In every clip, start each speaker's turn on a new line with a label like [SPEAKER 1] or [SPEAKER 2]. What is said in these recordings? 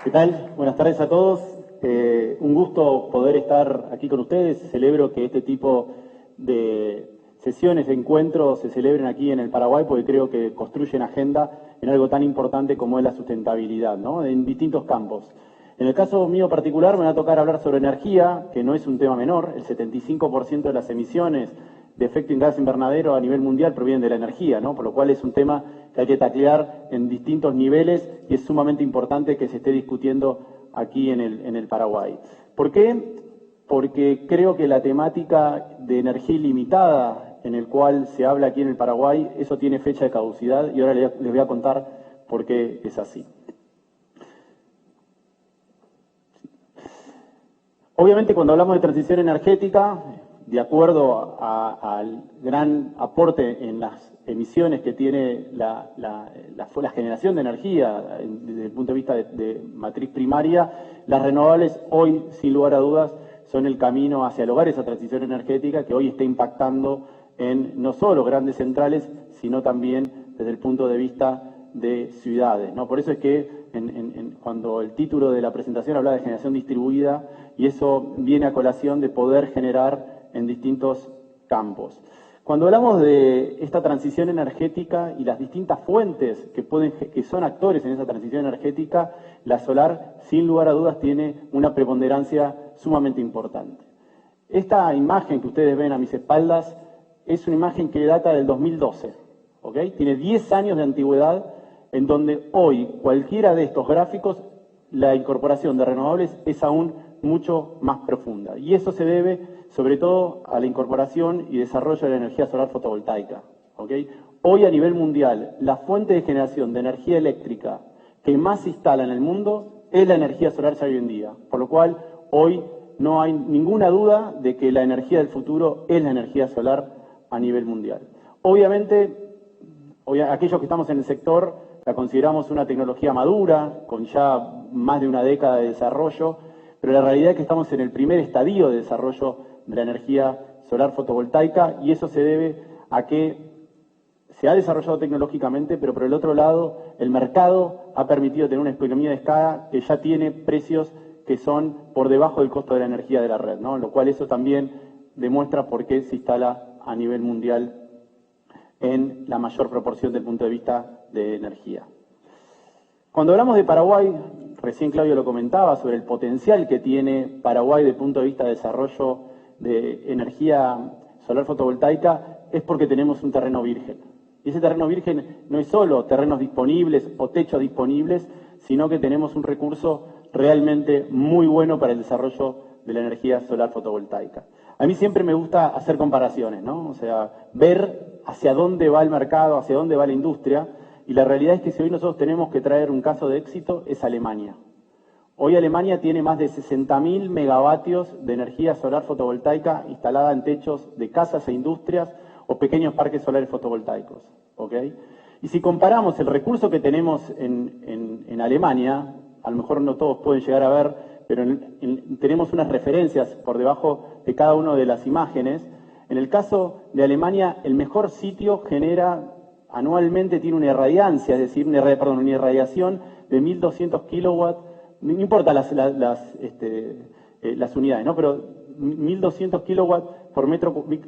[SPEAKER 1] ¿Qué tal? Buenas tardes a todos. Un gusto poder estar aquí con ustedes. Celebro que este tipo de sesiones, de encuentros, se celebren aquí en el Paraguay porque creo que construyen agenda en algo tan importante como es la sustentabilidad, ¿no? En distintos campos. En el caso mío particular me va a tocar hablar sobre energía, que no es un tema menor. El 75% de las emisiones de efecto gas invernadero a nivel mundial provienen de la energía, ¿no? Por lo cual es un tema que hay que taclear en distintos niveles y es sumamente importante que se esté discutiendo aquí en el Paraguay. ¿Por qué? Porque creo que la temática de energía ilimitada en el cual se habla aquí en el Paraguay, eso tiene fecha de caducidad y ahora les voy a contar por qué es así. Obviamente cuando hablamos de transición energética, de acuerdo al gran aporte en las emisiones que tiene la generación de energía desde el punto de vista de matriz primaria, las renovables hoy, sin lugar a dudas, son el camino hacia lograr esa transición energética que hoy está impactando en no solo grandes centrales, sino también desde el punto de vista de ciudades, ¿no? Por eso es que cuando el título de la presentación habla de generación distribuida, y eso viene a colación de poder generar en distintos campos. Cuando hablamos de esta transición energética y las distintas fuentes que son actores en esa transición energética, la solar, sin lugar a dudas, tiene una preponderancia sumamente importante. Esta imagen que ustedes ven a mis espaldas es una imagen que data del 2012, ¿ok? Tiene 10 años de antigüedad, en donde hoy cualquiera de estos gráficos, la incorporación de renovables es aún mucho más profunda. Y eso se debe sobre todo a la incorporación y desarrollo de la energía solar fotovoltaica, ¿okay? Hoy a nivel mundial, la fuente de generación de energía eléctrica que más se instala en el mundo es la energía solar ya hoy en día. Por lo cual, hoy no hay ninguna duda de que la energía del futuro es la energía solar a nivel mundial. Obviamente, aquellos que estamos en el sector la consideramos una tecnología madura, con ya más de una década de desarrollo, pero la realidad es que estamos en el primer estadio de desarrollo de la energía solar fotovoltaica y eso se debe a que se ha desarrollado tecnológicamente, pero por el otro lado el mercado ha permitido tener una economía de escala que ya tiene precios que son por debajo del costo de la energía de la red, ¿no? Lo cual eso también demuestra por qué se instala a nivel mundial en la mayor proporción del punto de vista de energía. Cuando hablamos de Paraguay, recién Claudio lo comentaba, sobre el potencial que tiene Paraguay desde el punto de vista de desarrollo de energía solar fotovoltaica, es porque tenemos un terreno virgen. Y ese terreno virgen no es solo terrenos disponibles o techos disponibles, sino que tenemos un recurso realmente muy bueno para el desarrollo de la energía solar fotovoltaica. A mí siempre me gusta hacer comparaciones, ¿no? O sea, ver hacia dónde va el mercado, hacia dónde va la industria, y la realidad es que si hoy nosotros tenemos que traer un caso de éxito, es Alemania. Hoy Alemania tiene más de 60.000 megavatios de energía solar fotovoltaica instalada en techos de casas e industrias o pequeños parques solares fotovoltaicos, ¿ok? Y si comparamos el recurso que tenemos en Alemania, a lo mejor no todos pueden llegar a ver, pero tenemos unas referencias por debajo de cada una de las imágenes. En el caso de Alemania, el mejor sitio genera anualmente, tiene una irradiancia, es decir, una irradiación de 1.200 kilowatts, no importa las unidades, ¿no? Pero 1.200 kilowatts por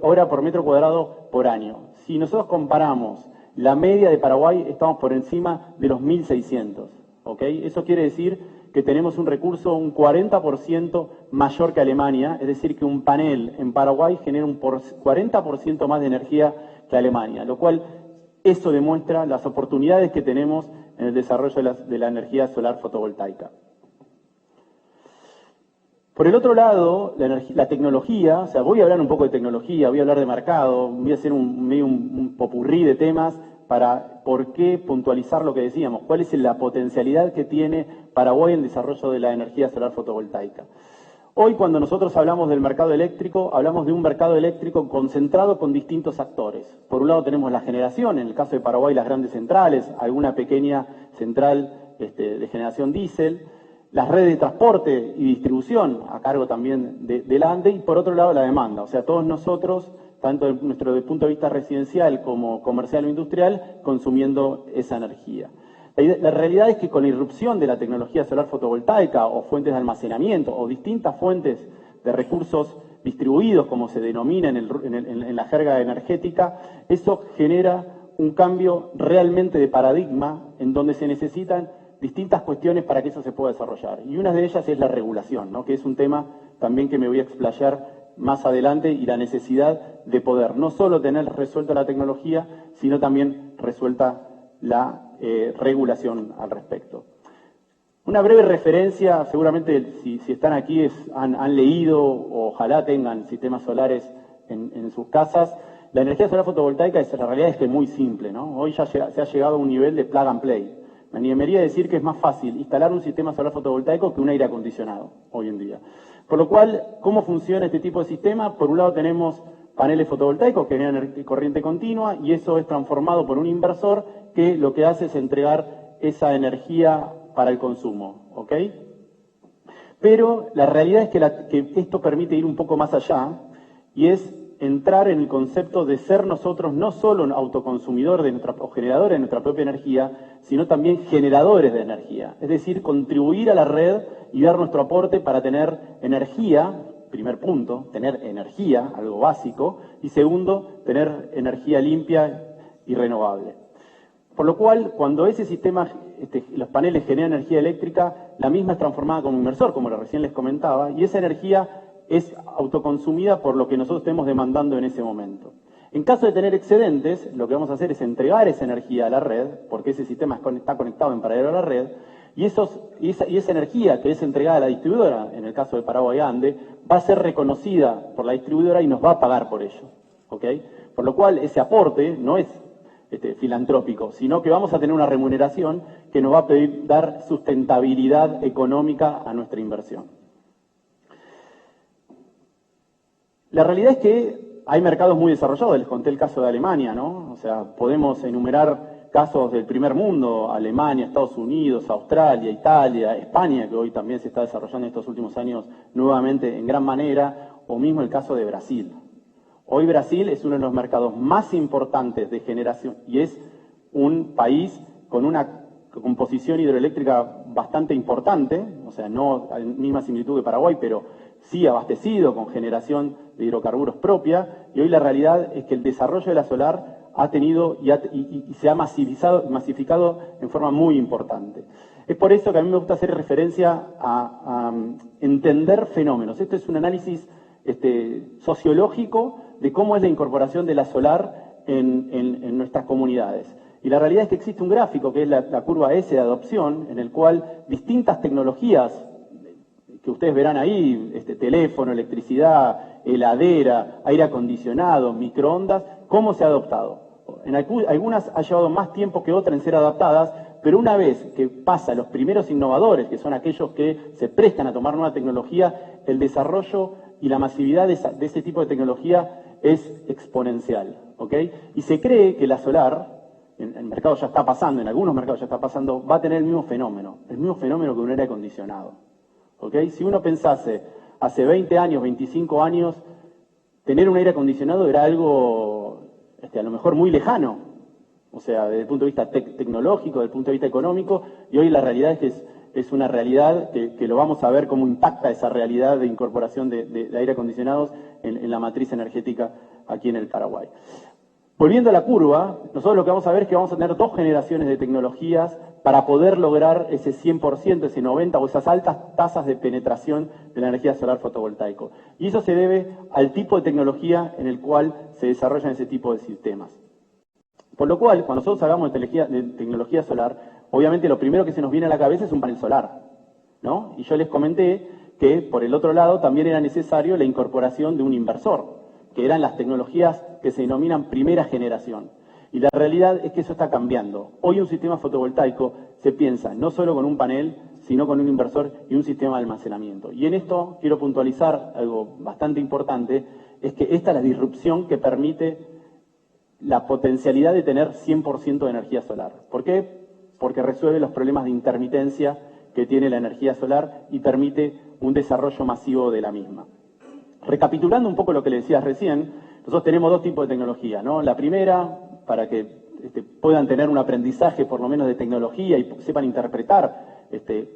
[SPEAKER 1] hora por metro cuadrado por año. Si nosotros comparamos la media de Paraguay, estamos por encima de los 1.600, ¿ok? Eso quiere decir que tenemos un recurso un 40% mayor que Alemania, es decir, que un panel en Paraguay genera un 40% más de energía que Alemania, lo cual eso demuestra las oportunidades que tenemos en el desarrollo de la energía solar fotovoltaica. Por el otro lado, la tecnología, o sea, voy a hablar un poco de tecnología, voy a hablar de mercado, voy a hacer un popurrí de temas para por qué puntualizar lo que decíamos, cuál es la potencialidad que tiene Paraguay en el desarrollo de la energía solar fotovoltaica. Hoy, cuando nosotros hablamos del mercado eléctrico, hablamos de un mercado eléctrico concentrado con distintos actores. Por un lado tenemos la generación, en el caso de Paraguay las grandes centrales, alguna pequeña central de generación diésel, las redes de transporte y distribución, a cargo también de la ANDE, y por otro lado la demanda. O sea, todos nosotros, tanto desde nuestro punto de vista residencial como comercial o industrial, consumiendo esa energía. La realidad es que con la irrupción de la tecnología solar fotovoltaica o fuentes de almacenamiento o distintas fuentes de recursos distribuidos, como se denomina en la jerga energética, eso genera un cambio realmente de paradigma en donde se necesitan distintas cuestiones para que eso se pueda desarrollar. Y una de ellas es la regulación, ¿no? Que es un tema también que me voy a explayar más adelante, y la necesidad de poder no solo tener resuelta la tecnología, sino también resuelta la regulación al respecto. Una breve referencia, seguramente si están aquí han leído o ojalá tengan sistemas solares en sus casas. La energía solar fotovoltaica, la realidad es que es muy simple, ¿no? Hoy ya se ha llegado a un nivel de plug and play. Me animaría a decir que es más fácil instalar un sistema solar fotovoltaico que un aire acondicionado hoy en día. Por lo cual, ¿cómo funciona este tipo de sistema? Por un lado tenemos paneles fotovoltaicos que generan corriente continua, y eso es transformado por un inversor que lo que hace es entregar esa energía para el consumo, ¿ok? Pero la realidad es que esto permite ir un poco más allá, y es entrar en el concepto de ser nosotros no solo autoconsumidores o generadores de nuestra propia energía, sino también generadores de energía. Es decir, contribuir a la red y dar nuestro aporte para tener energía. Primer punto, tener energía, algo básico, y segundo, tener energía limpia y renovable. Por lo cual, cuando ese sistema, los paneles generan energía eléctrica, la misma es transformada como inversor, como recién les comentaba, y esa energía es autoconsumida por lo que nosotros estemos demandando en ese momento. En caso de tener excedentes, lo que vamos a hacer es entregar esa energía a la red, porque ese sistema está conectado en paralelo a la red, y esa energía que es entregada a la distribuidora, en el caso de Paraguay Ande, va a ser reconocida por la distribuidora y nos va a pagar por ello, ¿ok? Por lo cual ese aporte no es filantrópico, sino que vamos a tener una remuneración que nos va a dar sustentabilidad económica a nuestra inversión. La realidad es que hay mercados muy desarrollados, les conté el caso de Alemania, ¿no? O sea, podemos enumerar casos del primer mundo, Alemania, Estados Unidos, Australia, Italia, España, que hoy también se está desarrollando en estos últimos años nuevamente en gran manera, o mismo el caso de Brasil. Hoy Brasil es uno de los mercados más importantes de generación y es un país con una composición hidroeléctrica bastante importante, o sea, no a la misma similitud que Paraguay, pero sí abastecido con generación de hidrocarburos propia, y hoy la realidad es que el desarrollo de la solar ha tenido y se ha masificado en forma muy importante. Es por eso que a mí me gusta hacer referencia a entender fenómenos. Esto es un análisis sociológico de cómo es la incorporación de la solar en nuestras comunidades. Y la realidad es que existe un gráfico, que es la curva S de adopción, en el cual distintas tecnologías que ustedes verán ahí, teléfono, electricidad, heladera, aire acondicionado, microondas, cómo se ha adoptado. En algunas ha llevado más tiempo que otras en ser adaptadas, pero una vez que pasa los primeros innovadores, que son aquellos que se prestan a tomar nueva tecnología, el desarrollo y la masividad de ese tipo de tecnología es exponencial, ¿ok? Y se cree que la solar, en el mercado ya está pasando, en algunos mercados ya está pasando, va a tener el mismo fenómeno que un aire acondicionado, ¿ok? Si uno pensase hace 20 años, 25 años, tener un aire acondicionado era algo a lo mejor muy lejano, o sea, desde el punto de vista tecnológico, desde el punto de vista económico, y hoy la realidad es que es una realidad que lo vamos a ver cómo impacta esa realidad de incorporación de aire acondicionados en la matriz energética aquí en el Paraguay. Volviendo a la curva, nosotros lo que vamos a ver es que vamos a tener dos generaciones de tecnologías para poder lograr ese 100%, ese 90% o esas altas tasas de penetración de la energía solar fotovoltaico. Y eso se debe al tipo de tecnología en el cual se desarrollan ese tipo de sistemas. Por lo cual, cuando nosotros hablamos de tecnología solar, obviamente lo primero que se nos viene a la cabeza es un panel solar, ¿no? Y yo les comenté que por el otro lado también era necesario la incorporación de un inversor, que eran las tecnologías que se denominan primera generación. Y la realidad es que eso está cambiando. Hoy un sistema fotovoltaico se piensa no solo con un panel, sino con un inversor y un sistema de almacenamiento. Y en esto quiero puntualizar algo bastante importante, es que esta es la disrupción que permite la potencialidad de tener 100% de energía solar. ¿Por qué? Porque resuelve los problemas de intermitencia que tiene la energía solar y permite un desarrollo masivo de la misma. Recapitulando un poco lo que le decías recién, nosotros tenemos dos tipos de tecnología, ¿no? La primera, para que puedan tener un aprendizaje por lo menos de tecnología y sepan interpretar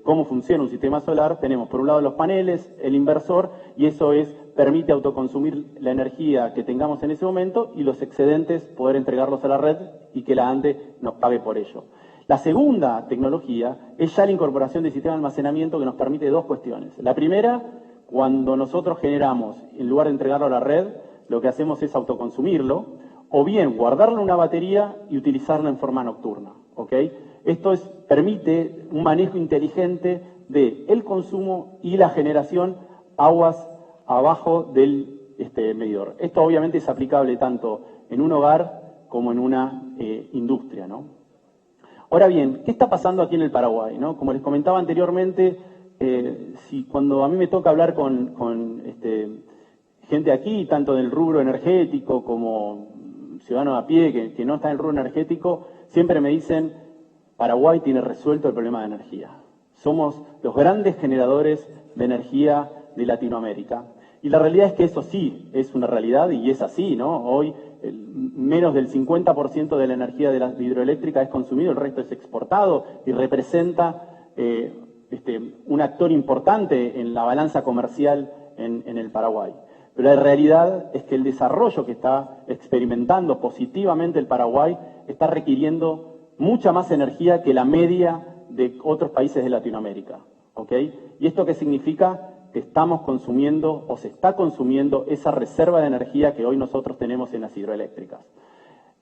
[SPEAKER 1] cómo funciona un sistema solar, tenemos por un lado los paneles, el inversor, y eso permite autoconsumir la energía que tengamos en ese momento y los excedentes poder entregarlos a la red y que la ANDE nos pague por ello. La segunda tecnología es ya la incorporación de sistema de almacenamiento que nos permite dos cuestiones. La primera, cuando nosotros generamos, en lugar de entregarlo a la red, lo que hacemos es autoconsumirlo, o bien guardarlo en una batería y utilizarlo en forma nocturna. ¿Ok? Esto permite un manejo inteligente del consumo y la generación aguas abajo del medidor. Esto obviamente es aplicable tanto en un hogar como en una industria, ¿no? Ahora bien, ¿qué está pasando aquí en el Paraguay, ¿no? Como les comentaba anteriormente, cuando a mí me toca hablar con gente aquí, tanto del rubro energético como ciudadano a pie que no está en el rubro energético, siempre me dicen, Paraguay tiene resuelto el problema de energía. Somos los grandes generadores de energía de Latinoamérica. Y la realidad es que eso sí es una realidad y es así, ¿no? Hoy menos del 50% de la energía de la hidroeléctrica es consumido, el resto es exportado y representa un actor importante en la balanza comercial en el Paraguay. Pero la realidad es que el desarrollo que está experimentando positivamente el Paraguay está requiriendo mucha más energía que la media de otros países de Latinoamérica. ¿Ok? ¿Y esto qué significa? Que estamos consumiendo o se está consumiendo esa reserva de energía que hoy nosotros tenemos en las hidroeléctricas.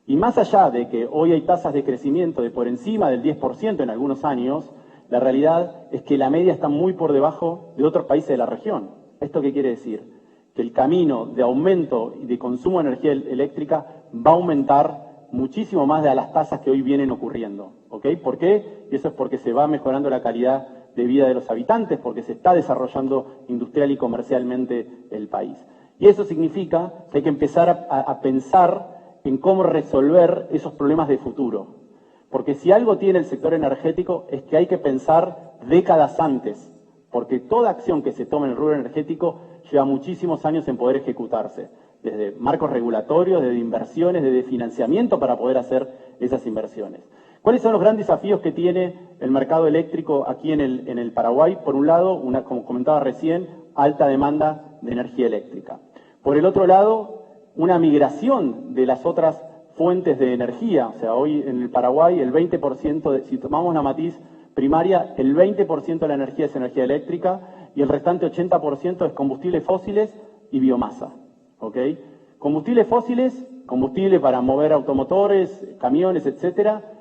[SPEAKER 1] Y más allá de que hoy hay tasas de crecimiento de por encima del 10% en algunos años, la realidad es que la media está muy por debajo de otros países de la región. ¿Esto qué quiere decir? Que el camino de aumento y de consumo de energía eléctrica va a aumentar muchísimo más de las tasas que hoy vienen ocurriendo. ¿Ok? ¿Por qué? Y eso es porque se va mejorando la calidad de vida de los habitantes, porque se está desarrollando industrial y comercialmente el país. Y eso significa que hay que empezar a pensar en cómo resolver esos problemas de futuro. Porque si algo tiene el sector energético es que hay que pensar décadas antes, porque toda acción que se tome en el rubro energético lleva muchísimos años en poder ejecutarse, desde marcos regulatorios, desde inversiones, desde financiamiento para poder hacer esas inversiones. ¿Cuáles son los grandes desafíos que tiene el mercado eléctrico aquí en el Paraguay? Por un lado, como comentaba recién, alta demanda de energía eléctrica. Por el otro lado, una migración de las otras fuentes de energía. O sea, hoy en el Paraguay el 20%, si tomamos la matriz primaria, el 20% de la energía es energía eléctrica y el restante 80% es combustibles fósiles y biomasa. ¿Ok? Combustibles fósiles, combustible para mover automotores, camiones, etcétera.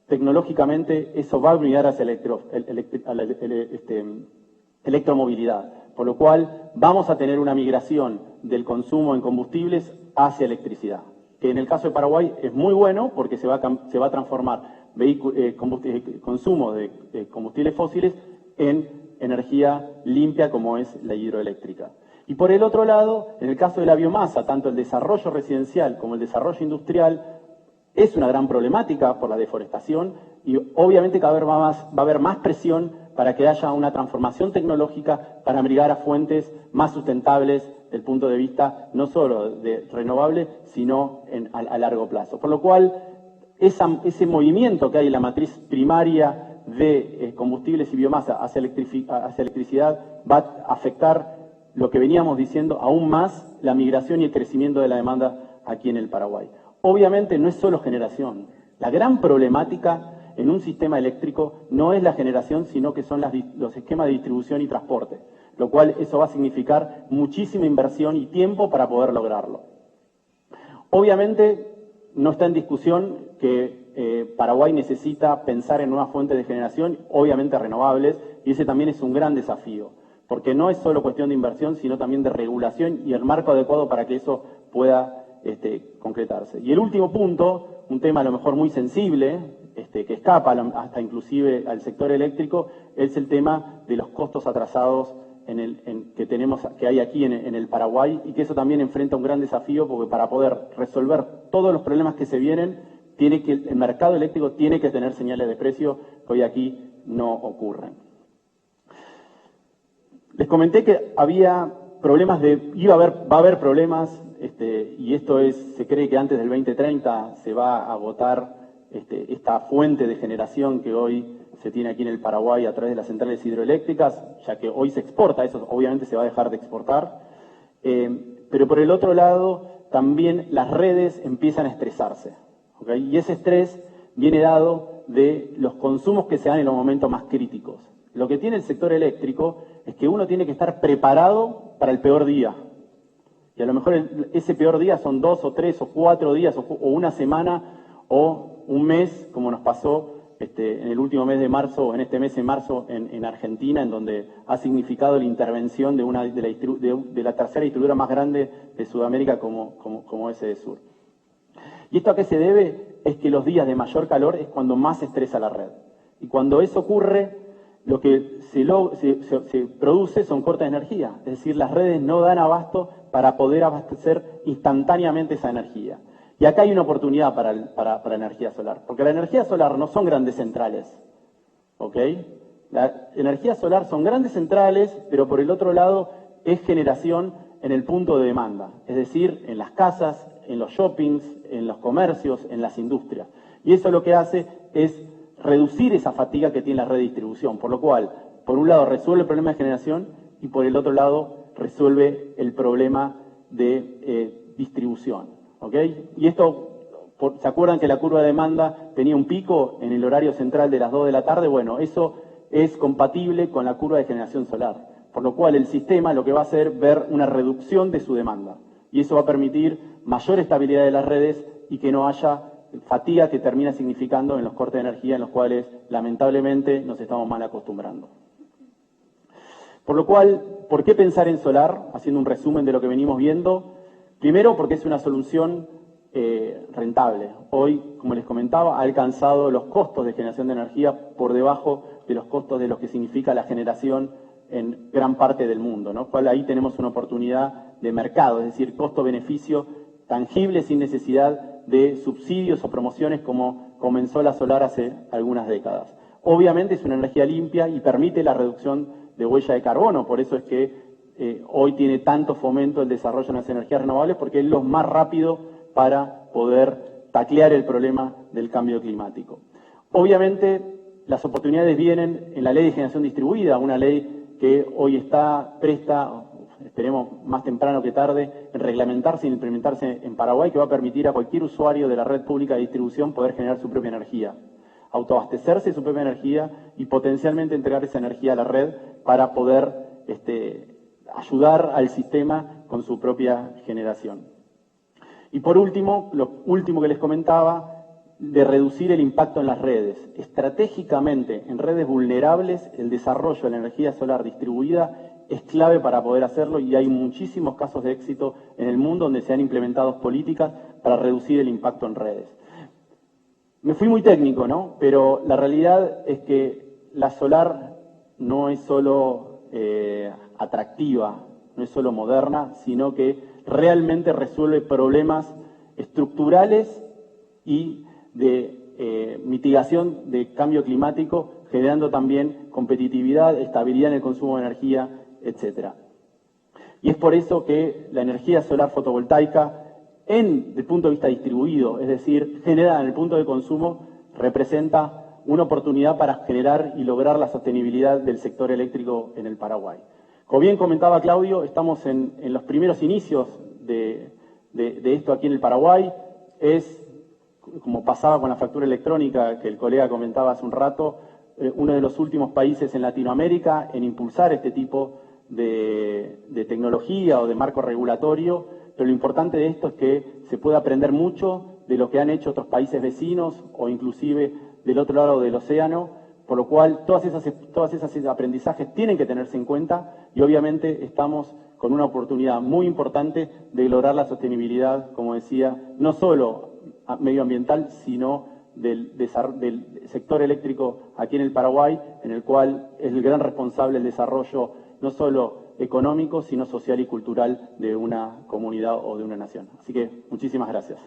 [SPEAKER 1] Tecnológicamente eso va a brindar hacia electromovilidad, por lo cual vamos a tener una migración del consumo en combustibles hacia electricidad, que en el caso de Paraguay es muy bueno porque se va a transformar consumo de combustibles fósiles en energía limpia como es la hidroeléctrica. Y por el otro lado, en el caso de la biomasa, tanto el desarrollo residencial como el desarrollo industrial es una gran problemática por la deforestación y obviamente cada vez va a haber más presión para que haya una transformación tecnológica para migrar a fuentes más sustentables desde el punto de vista no solo de renovable, sino a largo plazo. Por lo cual, ese movimiento que hay en la matriz primaria de combustibles y biomasa hacia electricidad va a afectar lo que veníamos diciendo aún más, la migración y el crecimiento de la demanda aquí en el Paraguay. Obviamente no es solo generación. La gran problemática en un sistema eléctrico no es la generación, sino que son los esquemas de distribución y transporte, lo cual eso va a significar muchísima inversión y tiempo para poder lograrlo. Obviamente no está en discusión que Paraguay necesita pensar en nuevas fuentes de generación, obviamente renovables, y ese también es un gran desafío, porque no es solo cuestión de inversión, sino también de regulación y el marco adecuado para que eso pueda concretarse. Y el último punto, un tema a lo mejor muy sensible, que escapa hasta inclusive al sector eléctrico, es el tema de los costos atrasados que hay aquí en el Paraguay y que eso también enfrenta un gran desafío porque para poder resolver todos los problemas que se vienen, el mercado eléctrico tiene que tener señales de precio que hoy aquí no ocurren. Les comenté que había problemas va a haber problemas, y esto se cree que antes del 2030 se va a agotar esta fuente de generación que hoy se tiene aquí en el Paraguay a través de las centrales hidroeléctricas, ya que hoy se exporta, eso obviamente se va a dejar de exportar. Pero por el otro lado, también las redes empiezan a estresarse, ¿okay? Y ese estrés viene dado de los consumos que se dan en los momentos más críticos. Lo que tiene el sector eléctrico es que uno tiene que estar preparado para el peor día. Y a lo mejor ese peor día son 2 o 3 o 4 días o una semana o un mes, como nos pasó en el último mes de marzo, o en este mes de marzo en Argentina, en donde ha significado la intervención de la tercera distribuidora más grande de Sudamérica como ese de Sur. ¿Y esto a qué se debe? Es que los días de mayor calor es cuando más se estresa la red. Y cuando eso ocurre, lo que se produce son cortes de energía. Es decir, las redes no dan abasto para poder abastecer instantáneamente esa energía. Y acá hay una oportunidad para la energía solar, porque la energía solar no son grandes centrales, ¿ok? La energía solar son grandes centrales, pero por el otro lado es generación en el punto de demanda, es decir, en las casas, en los shoppings, en los comercios, en las industrias. Y eso lo que hace es reducir esa fatiga que tiene la red de distribución, por lo cual, por un lado, resuelve el problema de generación y por el otro lado, resuelve el problema de distribución. ¿Okay? Y esto, ¿se acuerdan que la curva de demanda tenía un pico en el horario central de las 2 de la tarde? Bueno, eso es compatible con la curva de generación solar, por lo cual el sistema lo que va a hacer es ver una reducción de su demanda. Y eso va a permitir mayor estabilidad de las redes y que no haya fatiga que termina significando en los cortes de energía en los cuales lamentablemente nos estamos mal acostumbrando. Por lo cual, ¿por qué pensar en solar? Haciendo un resumen de lo que venimos viendo. Primero, porque es una solución rentable. Hoy, como les comentaba, ha alcanzado los costos de generación de energía por debajo de los costos de lo que significa la generación en gran parte del mundo, ¿no? Cual ahí tenemos una oportunidad de mercado, es decir, costo-beneficio tangible sin necesidad de subsidios o promociones como comenzó la solar hace algunas décadas. Obviamente es una energía limpia y permite la reducción de huella de carbono, por eso es que hoy tiene tanto fomento el desarrollo de las energías renovables, porque es lo más rápido para poder taclear el problema del cambio climático. Obviamente las oportunidades vienen en la ley de generación distribuida, una ley que hoy está presta, esperemos más temprano que tarde, en reglamentarse y implementarse en Paraguay, que va a permitir a cualquier usuario de la red pública de distribución poder generar su propia energía, autoabastecerse de su propia energía y potencialmente entregar esa energía a la red para poder ayudar al sistema con su propia generación. Y por último, lo último que les comentaba, de reducir el impacto en las redes. Estratégicamente, en redes vulnerables, el desarrollo de la energía solar distribuida es clave para poder hacerlo y hay muchísimos casos de éxito en el mundo donde se han implementado políticas para reducir el impacto en redes. Me fui muy técnico, ¿no? Pero la realidad es que la solar no es solo atractiva, no es solo moderna, sino que realmente resuelve problemas estructurales y de mitigación de cambio climático, generando también competitividad, estabilidad en el consumo de energía, etc. Y es por eso que la energía solar fotovoltaica, desde el punto de vista distribuido, es decir, generada en el punto de consumo, representa una oportunidad para generar y lograr la sostenibilidad del sector eléctrico en el Paraguay. Como bien comentaba Claudio, estamos en los primeros inicios de esto aquí en el Paraguay. Es, como pasaba con la factura electrónica que el colega comentaba hace un rato, uno de los últimos países en Latinoamérica en impulsar este tipo de tecnología o de marco regulatorio, pero lo importante de esto es que se puede aprender mucho de lo que han hecho otros países vecinos o inclusive del otro lado del océano, por lo cual todos esos aprendizajes tienen que tenerse en cuenta y obviamente estamos con una oportunidad muy importante de lograr la sostenibilidad, como decía, no solo medioambiental, sino del sector eléctrico aquí en el Paraguay, en el cual es el gran responsable del desarrollo no solo económico, sino social y cultural de una comunidad o de una nación. Así que muchísimas gracias.